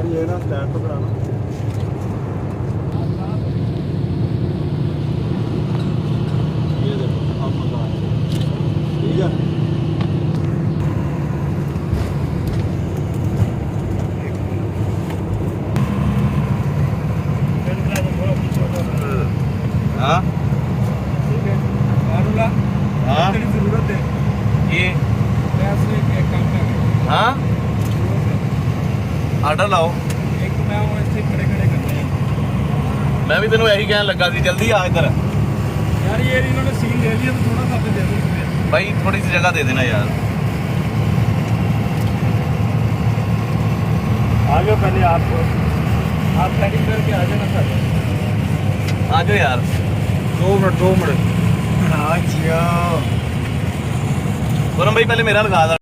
यार ये ना स्टैंड तो कराना ये देखो अब मजा आया ठीक है हाँ ठीक है मारूला हाँ तेरी जरूरत है ये पैसे एक काम कर हाँ आर्डर लाओ एक तो मैं वो ऐसे खड़े खड़े करने हैं मैं भी तेन यही कहने लगा सी जल्दी आ इधर यार ये इन्होंने सीन ले लिया तो थोड़ा सा तो दे दो भाई थोड़ी सी जगह दे देना यार आ जाओ पहले आप सेटिंग करके आ जाना सर आ जाओ यार 2 मिनट पूरम भाई पहले मेरा लगा